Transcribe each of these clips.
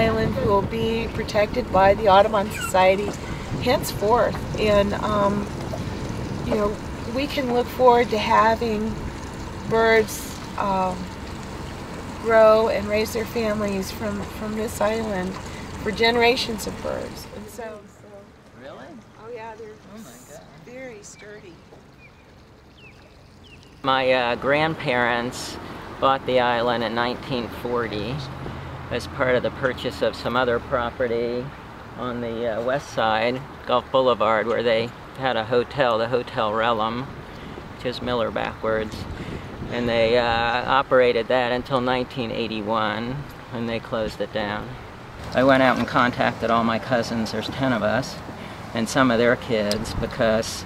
island will be protected by the Audubon Society henceforth. And you know, we can look forward to having birds grow and raise their families from this island for generations of birds. And so Really? oh yeah, they're God. very sturdy. My grandparents bought the island in 1940 as part of the purchase of some other property on the west side, Gulf Boulevard, where they had a hotel, the Hotel Relum, which is Miller backwards. And they operated that until 1981, when they closed it down. I went out and contacted all my cousins, there's 10 of us, and some of their kids, because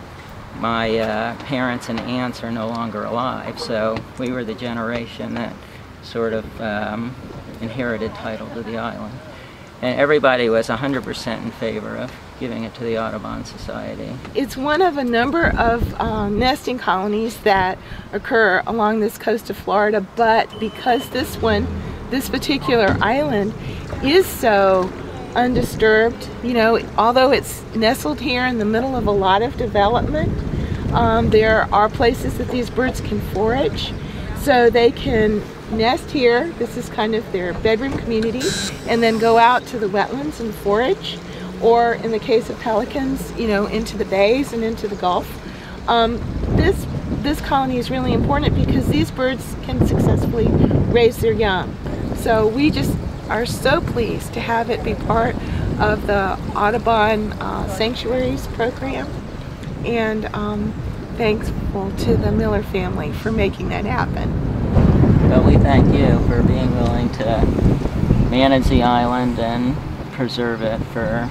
my parents and aunts are no longer alive, so we were the generation that sort of inherited title to the island. And everybody was 100% in favor of giving it to the Audubon Society. It's one of a number of nesting colonies that occur along this coast of Florida, but because this particular island is so undisturbed, you know, although it's nestled here in the middle of a lot of development, there are places that these birds can forage, so they can nest here. This is kind of their bedroom community, and then go out to the wetlands and forage, or in the case of pelicans, you know, into the bays and into the Gulf. This colony is really important because these birds can successfully raise their young. So we just are so pleased to have it be part of the Audubon Sanctuaries program, and thankful to the Miller family for making that happen. Well, we thank you for being willing to manage the island and preserve it for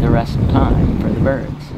the rest of time for the birds.